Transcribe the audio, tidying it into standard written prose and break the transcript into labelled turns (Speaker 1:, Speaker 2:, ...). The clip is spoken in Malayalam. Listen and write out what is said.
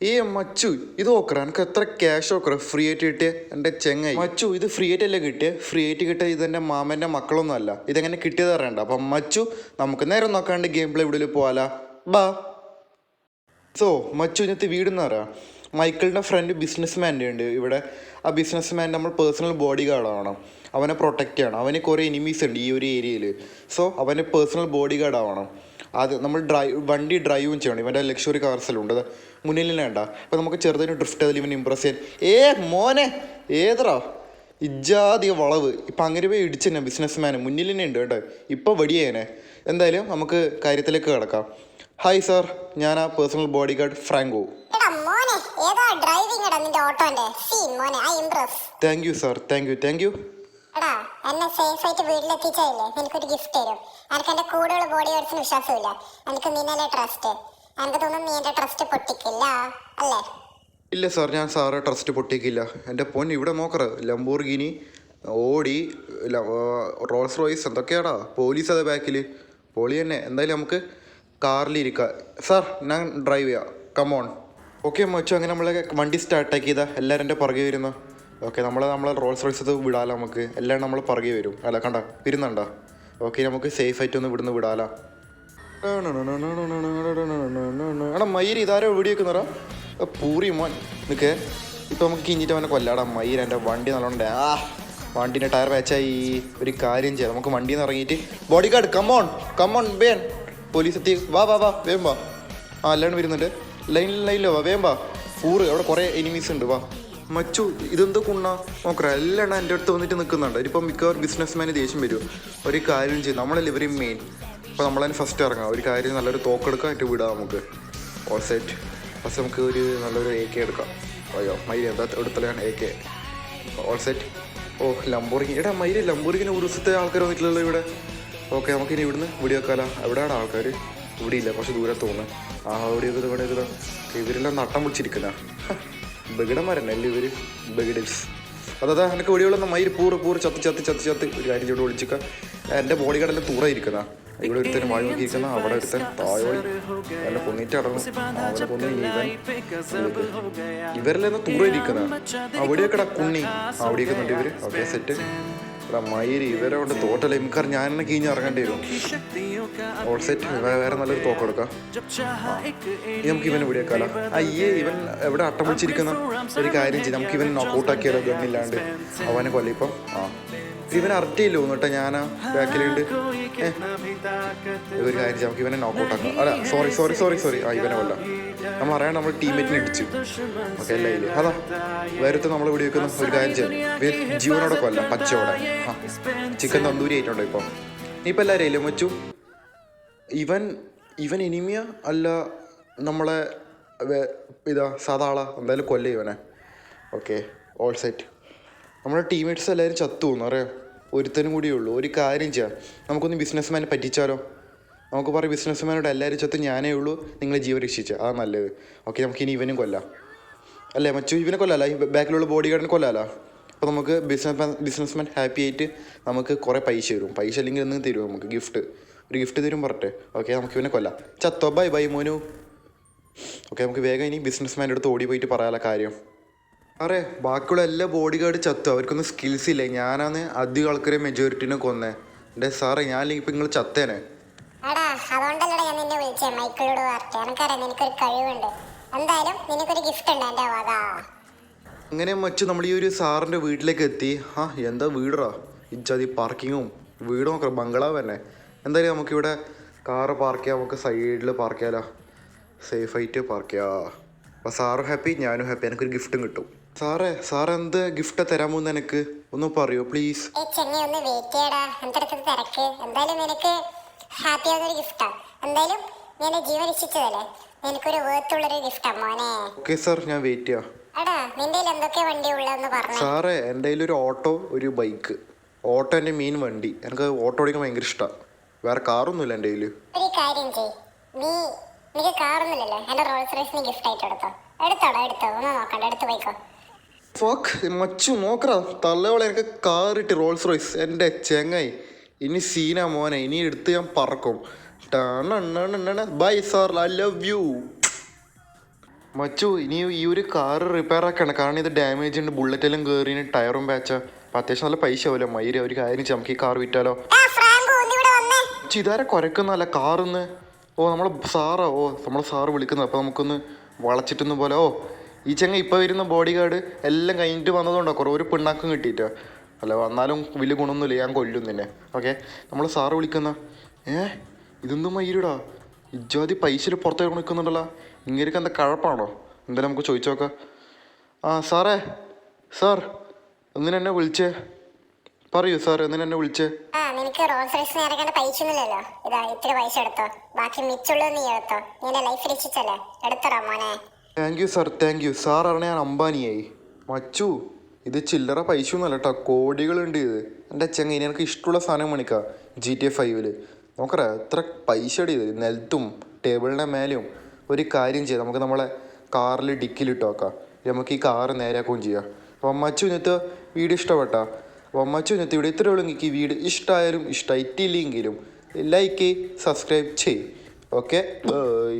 Speaker 1: മച്ചു ഇത് നോക്കറ എനിക്ക് എത്ര ക്യാഷ് നോക്കറ ഫ്രീ ആയിട്ട് കിട്ടിയ എൻ്റെ ചെങ്ങായി മച്ചു ഇത് ഫ്രീ ആയിട്ടല്ലേ കിട്ടിയ ഫ്രീ ആയിട്ട് കിട്ടിയ ഇതെൻ്റെ മാമൻ്റെ മക്കളൊന്നും അല്ല ഇതെങ്ങനെ കിട്ടിയത് അറിയണ്ട അപ്പം മച്ചു നമുക്ക് നേരെ നോക്കാണ്ട് ഗെയിം പ്ലേ വീഡിയോയിൽ പോവാലാ ബാ. സോ മച്ചു ഇന്നത്തെ വീടെന്ന് പറയാം മൈക്കിളിൻ്റെ ഫ്രണ്ട് ബിസിനസ് മാൻ്റെ ഉണ്ട് ഇവിടെ. ആ ബിസിനസ് മാൻ നമ്മൾ പേഴ്സണൽ ബോഡി ഗാർഡ് ആവണം, അവനെ പ്രൊട്ടക്റ്റ് ചെയ്യണം. അവന് കുറേ എനിമീസ് ഉണ്ട് ഈ ഒരു ഏരിയയിൽ. സോ അവന് പേഴ്സണൽ ബോഡി ഗാർഡ് ആവണം. അത് നമ്മൾ വണ്ടി ഡ്രൈവും ചെയ്യണം. ഇവൻ്റെ ലക്ഷറി കാർസെല്ലാം ഉണ്ട് മുന്നിൽ വേണ്ട. അപ്പോൾ നമുക്ക് ചെറുതിന് ഡ്രിഫ്റ്റ് അതിൽ ഇവൻ ഇമ്പ്രസ് ചെയ്യാൻ മോനെ ഏതറാ ഇജാതിയ വളവ് ഇപ്പം അങ്ങനെ പോയി ഇടിച്ചു തന്നെ ബിസിനസ് മാന് മുന്നിൽ തന്നെ ഉണ്ട് കേട്ടോ. ഇപ്പോൾ വടിയേനെ. എന്തായാലും നമുക്ക് കാര്യത്തിലേക്ക് കിടക്കാം. ഹായ് സാർ, ഞാൻ ആ personal body guard Franco. Thank you sir, thank you thank you.
Speaker 2: എടാ എന്നെ സേഫ് ആയിട്ട് വീട്ടിലെത്തിച്ചതില്ലേ എനിക്കൊരു ഗിഫ്റ്റ് തരും. എനിക്ക് എൻ്റെ കൂടെയുള്ള ബോഡി ഗാർഡ്സിന് വിശ്വാസമില്ല. എനിക്ക് നിന്നെ ട്രസ്റ്റ്. എനിക്ക് തോന്നുന്നു നീ എൻ്റെ ട്രസ്റ്റ് പൊട്ടിക്കില്ല അല്ലേ?
Speaker 1: ഇല്ല സാർ, ഞാൻ സാറെ ട്രസ്റ്റ് പൊട്ടിക്കില്ല. എൻ്റെ പൊന്ന് ഇവിടെ നോക്കറ് ലംബോർഗിനി, ഓടി, റോൾസ് റോയ്സ് എന്തൊക്കെയാടാ. പോലീസ് അത് ബാക്കിൽ പോളി തന്നെ. എന്തായാലും നമുക്ക് കാറിലിരിക്കാം. സാർ ഞാൻ ഡ്രൈവ് ചെയ്യാം, കമോൺ. ഓക്കെ മച്ചു, അങ്ങനെ നമ്മളെ വണ്ടി സ്റ്റാർട്ടാക്കി ചെയ്താൽ എല്ലാവരും എൻ്റെ പുറകെ വരുന്നു. ഓക്കെ നമ്മളെ റോൾസ് റോയ്സ് അത് വിടാലോ നമുക്ക്. എല്ലാവരും നമ്മൾ പുറകെ വരും. അല്ല കണ്ട വരുന്നുണ്ടോ? ഓക്കെ നമുക്ക് സേഫ് ആയിട്ട് ഒന്ന് ഇവിടുന്ന് വിടാലോ. എടാ മയിര് ഇതാരോ വെടിവെക്കുന്നറാ പൂറി മോൻ നിൽക്കേ. ഇപ്പം നമുക്ക് കിഞ്ഞിട്ട് അവനെ കൊല്ലാടാ മയിര്. എൻ്റെ വണ്ടി നല്ലോണ്ടേ വണ്ടീൻ്റെ ടയർ പാച്ചായി. ഒരു കാര്യം ചെയ്യാം, നമുക്ക് വണ്ടിയിൽ നിന്ന് ഇറങ്ങിയിട്ട് ബോഡി ഗാർഡ് കമോൺ കമോൺ വേൻ. പോലീസ് എത്തി, വാ വാ വാ വേം വാ. എല്ലാവരും വരുന്നുണ്ട്. ലൈനിലോ വാ വേം വാ. പൂറ് അവിടെ കുറേ എനിമീസ് ഉണ്ട്, വാ. മച്ചു ഇതെന്ത് കുണ്ണ നോക്കറ എല്ലാം എൻ്റെ അടുത്ത് വന്നിട്ട് നിൽക്കുന്നുണ്ട്. ഇതിപ്പം മിക്കവാറും ബിസിനസ് മാന് ദേഷ്യം വരും. ഒരു കാര്യം ചെയ്യും, നമ്മളല്ലേ ഇവരും മെയിൻ. അപ്പോൾ നമ്മളതിന് ഫസ്റ്റ് ഇറങ്ങാം. ഒരു കാര്യം നല്ലൊരു തോക്കെടുക്കാം, എന്നിട്ട് വിടാം നമുക്ക്. All set. ഫസ്റ്റ് നമുക്ക് ഒരു നല്ലൊരു AK എടുക്കാം. അയ്യോ മയില് എന്താ എടുത്തലാണ് AK. All set. ഓ ലംബോർഗിനി. എടാ മയില് ലംബോർഗിനി ഒരു ദിവസത്തെ ആൾക്കാർ വന്നിട്ടില്ലല്ലോ ഇവിടെ. ഓക്കെ നമുക്കിനി ഇവിടുന്ന് വീഡിയോ വെക്കാലോ. എവിടെയാണ് ആൾക്കാർ? ഇവിടെ ഇല്ല, കുറച്ച് ദൂരത്ത് തോന്നുന്നു. ഇവിടെ ഇവരെല്ലാം നട്ടം പിടിച്ചിരിക്കുന്ന ബഗിടന്മാരന്നെ അല്ലേ ഇവർ, ബഗിഡൽസ്. അതാ എനിക്ക് വെടിയുള്ള മയിര് പൂറ് ചത്ത് ഒരു കാര്യം ഇവിടെ വിളിച്ചിക്ക. എൻ്റെ ബോഡി ഗാർഡെല്ലാം തൂറായിരിക്കുന്ന. ഇവിടെ ഒരുത്തനും വാഴ നോക്കിയിരിക്കുന്ന, അവിടെ ഒരുത്തൻ താഴോളി എന്നെ കൊന്നിട്ട് അടങ്ങും. അവനെ കൊന്നു ഇവരെല്ലാം തൂറായിരിക്കുന്ന. അവിടെയൊക്കെ കുണ്ണി അവിടെയൊക്കെ ഉണ്ട് ഇവർ. Okay set. ഇവിടെ മയിര് ഇവരെ കൊണ്ട് തോട്ടല്ല എനിക്കർ ഞാൻ തന്നെ കീഞ്ഞ് ഇറങ്ങേണ്ടി വരും. All set. വേറെ നല്ലൊരു തോക്കെടുക്കാം. നമുക്ക് ഇവനെ ഇവിടെ വെക്കാലോ. അയ്യേ ഇവൻ എവിടെ അട്ടം പിടിച്ചിരിക്കുന്ന. ഒരു കാര്യം ചെയ്യും, നമുക്ക് ഇവൻ നോക്കൗട്ടാക്കിയാലോ ഗണ്ണില്ലാണ്ട്. അവനെ കൊല്ല ഇപ്പം. ഇവൻ അററ്റിയില്ലോ കേട്ടോ. ഞാൻ ബാക്കിലുണ്ട്. ഒരു കാര്യം ചെയ്യാം, നമുക്ക് ഇവനെ നോക്കൗട്ടാക്കാം. അല്ല സോറി ഇവനെ കൊല്ലാം. നമ്മൾ അറിയാണ്ട് നമ്മൾ ടീമേറ്റിനെ ഇടിച്ചു. ഓക്കെ എല്ലാം ഇല്ലേ അതാ വേറത്തെ നമ്മൾ ഇവിടെ വെക്കുന്ന. ഒരു കാര്യം ചെയ്യാം, ജീവനോടെ കൊല്ലാം പച്ചയോടെ. ചിക്കൻ തന്തൂരി ആയിട്ടുണ്ടോ ഇപ്പം? ഇപ്പം എല്ലാവരും ഇല്ലേ മച്ചു? ഇവൻ എനിമിയ അല്ല നമ്മളെ സാധാ ആളാ. എന്തായാലും കൊല്ല ഇവനെ. Okay all set. നമ്മുടെ ടീമേറ്റ്സ് എല്ലാവരും ചത്തു പോകുന്നു അറിയാം. ഒരുത്തനും കൂടിയേ ഉള്ളൂ. ഒരു കാര്യം ചെയ്യാം, നമുക്കൊന്ന് ബിസിനസ് മാനെ പറ്റിച്ചാലോ. നമുക്ക് പറയും ബിസിനസ് മാനോട് എല്ലാവരും ചത്ത് ഞാനേ ഉള്ളൂ, നിങ്ങളെ ജീവൻ രക്ഷിച്ച അതാ നല്ലത്. ഓക്കെ നമുക്കിനി ഇവനും കൊല്ലാം അല്ലേ മച്ചു? ഇവനെ കൊല്ലാലോ, ഈ ബാക്കിലുള്ള ബോഡി ഗാർഡിനെ കൊല്ലാലോ. അപ്പോൾ നമുക്ക് ബിസിനസ് മാൻ ഹാപ്പി ആയിട്ട് നമുക്ക് കുറേ പൈസ തരും. പൈസ അല്ലെങ്കിൽ എന്തെങ്കിലും തരും നമുക്ക് ഗിഫ്റ്റ്. ഒരു ഗിഫ്റ്റ് തരും പറട്ടെ. ഓക്കെ നമുക്ക് ഇവനെ കൊല്ലാം. ചത്തോ ബൈ മോനു. ഓക്കെ നമുക്ക് വേഗം ഇനി ബിസിനസ് മാൻ്റെ അടുത്ത് ഓടി പോയിട്ട് പറയാനുള്ള കാര്യം. അറേ ബാക്കിയുള്ള എല്ലാ ബോഡി ഗാർഡ് ചത്തു. അവർക്കൊന്നും സ്കിൽസ് ഇല്ലേ. ഞാനാണ് അധികം ആൾക്കാരെ മെജോറിറ്റിനെ കൊന്നേ. എൻ്റെ സാറേ ഞാനില്ലെങ്കിൽ ഇപ്പം നിങ്ങൾ ചത്തേനെ.
Speaker 2: അതുകൊണ്ടല്ലേ ഞാൻ നിന്നെ വിളിച്ചേ മൈക്കിളോട് പറഞ്ഞിട്ട്. എനിക്കറിയാം നിനക്കൊരു കഴിവുണ്ട്. എന്തായാലും നിനക്കൊരു ഗിഫ്റ്റ് ഉണ്ട് എൻ്റെ വക.
Speaker 1: അങ്ങനെ മച്ചു നമ്മൾ ഈ ഒരു സാറിൻ്റെ വീട്ടിലേക്ക് എത്തി. എന്താ വീടാ ഇജാതി പാർക്കിങ്ങും വീടും ഒക്കെ ബംഗ്ലാവ് തന്നെ. എന്തായാലും നമുക്കിവിടെ കാറ് പാർക്ക് ചെയ്യാം. നമുക്ക് സൈഡിൽ പാർക്ക് ചെയ്യാലോ, സേഫായിട്ട് പാർക്ക് ചെയ്യാം. അപ്പോൾ സാറും ഹാപ്പി, ഞാനും ഹാപ്പി. എനിക്കൊരു ഗിഫ്റ്റും കിട്ടും. സാറ് എന്ത് ഗിഫ്റ്റ് തരാൻ പോകുന്ന എനിക്ക് ഒന്ന് പറയോ പ്ലീസ്?
Speaker 2: ഒന്ന് വെയിറ്റ് ചെയ്യടാ, എന്തെടുക്കത് തിരക്ക്. എന്തായാലും നിനക്ക് ഹാപ്പി ആവുന്നൊരു ഗിഫ്റ്റാ. എന്തായാലും ഞാൻ ജീവൻ രക്ഷിച്ചതല്ലേ, എനിക്കൊരു വേർത്തുള്ളൊരു ഗിഫ്റ്റാ മോനെ.
Speaker 1: ഓക്കെ സാർ, ഞാൻ വെയിറ്റ് ചെയ്യാം.
Speaker 2: എടാ നിന്റെ എന്തൊക്കെ വണ്ടി ഉള്ളതെന്ന് പറഞ്ഞു.
Speaker 1: സാറേ എൻ്റെ കയ്യിൽ ഒരു ഓട്ടോ, ഒരു ബൈക്ക്. ഓട്ടോ എൻ്റെ മെയിൻ വണ്ടി. എനിക്ക് ഓട്ടോ ഓടിക്കാൻ ഭയങ്കര ഇഷ്ടമാണ്. വേറെ കാറൊന്നുമില്ല എൻ്റെ കയ്യിൽ.
Speaker 2: ഒരു കാര്യം ചെയ്യ്, നിനക്ക് കാറൊന്നുമില്ലല്ലോ, എൻ്റെ റോൾസ് റോയ്സിന് ഗിഫ്റ്റ് ആയിട്ട് എടുത്തോ. എടുത്തോ ഒന്ന് നോക്കണ്ട, എടുത്ത് പോയിക്കോ.
Speaker 1: മച്ചു നോക്കറാ തള്ളയോളെ എനിക്ക് കാറിട്ട് റോൾസ് റോയ്സ്. എൻ്റെ ചെങ്ങായി ഇനി സീന മോനെ, ഇനി എടുത്ത് ഞാൻ പറക്കും. Bye sir, I love you. മച്ചു ഇനി ഈ ഒരു കാറ് റിപ്പയർ ആക്കണം, കാരണം ഇത് ഡാമേജ് ഉണ്ട്, ബുള്ളറ്റെല്ലാം കയറി ടയറും പാച്ച. അപ്പം അത്യാവശ്യം നല്ല പൈസ ആവില്ല. മയിര് ഒരു കാര്യം ചെയ്യാം, നമുക്ക് ഈ കാർ വിറ്റാലോ. മച്ചു ഇതാരെ കുരക്കുന്നല്ല കാറിന്ന്. ഓ നമ്മളെ സാറാ, ഓ നമ്മളെ സാറ് വിളിക്കുന്നത്. അപ്പോൾ നമുക്കൊന്ന് വളച്ചിട്ടൊന്ന് പോലെ. ഓ ഈ ചെങ്ങ ഇപ്പോൾ വരുന്ന ബോഡി ഗാർഡ് എല്ലാം കഴിഞ്ഞിട്ട് വന്നതുകൊണ്ടോ കുറേ ഒരു പിണ്ണാക്കം കിട്ടിയിട്ടോ. അല്ല വന്നാലും വലിയ ഗുണമൊന്നുമില്ല, ഞാൻ കൊല്ലും തന്നെ. ഓക്കെ നമ്മൾ സാറ് വിളിക്കുന്ന. ഇതൊന്നും മയിലിടാ, ഇജാതി പൈസയിൽ പുറത്തേക്ക് നിൽക്കുന്നുണ്ടല്ലോ. ഇങ്ങനെയൊക്കെ എന്താ കഴപ്പാണോ? എന്തായാലും നമുക്ക് ചോദിച്ചു നോക്കാം. ആ സാറേ, സാർ എന്തിനെന്നെ വിളിച്ചേ? പറയൂ സാർ, എന്തിനെന്നെ വിളിച്ചേ?
Speaker 2: നിനക്ക് റോൾസ് റോയ്സ് ഇറക്കേണ്ട പൈസ ഒന്നുമില്ലല്ലോ. ഇതാ ഇത്തിരി പൈസ എടുത്തോ, ബാക്കി മിച്ചുള്ളത് നീ എടുത്തോ. നീ ലൈഫ് രക്ഷിച്ചല്ലേ, എടുത്തടാ മോനെ.
Speaker 1: Thank you sir, thank you sir. അറിഞ്ഞ ഞാൻ അംബാനിയായി. മച്ചു ഇത് ചില്ലറ പൈസ ഒന്നുമല്ല കേട്ടോ, കോടികളുണ്ട് ഇത്. എൻ്റെ ചെങ്ങ ഇനി എനിക്ക് ഇഷ്ടമുള്ള സാധനം മണിക്കാം GTA 5 നോക്കറേ. എത്ര പൈസ ഇത്, നിലത്തും ടേബിളിൻ്റെ മേലെയും. ഒരു കാര്യം ചെയ്യാം, നമുക്ക് നമ്മളെ കാറിൽ ഡിക്കിലിട്ട് വെക്കാം. നമുക്ക് ഈ കാറ് നേരെയാക്കുകയും ചെയ്യാം. അപ്പോൾ അമ്മച്ചു ഇന്നത്തെ വീഡിയോ ഇഷ്ടപ്പെട്ടാ? അപ്പോൾ അമ്മച്ചു ഇന്നത്തെ ഇവിടെ ഇത്രയേ ഉള്ളൂ. എനിക്ക് ഈ വീഡിയോ ഇഷ്ടമായാലും ഇഷ്ടമായിട്ടില്ലെങ്കിലും ലൈക്ക് സബ്സ്ക്രൈബ് ചെയ്യും. Okay bye.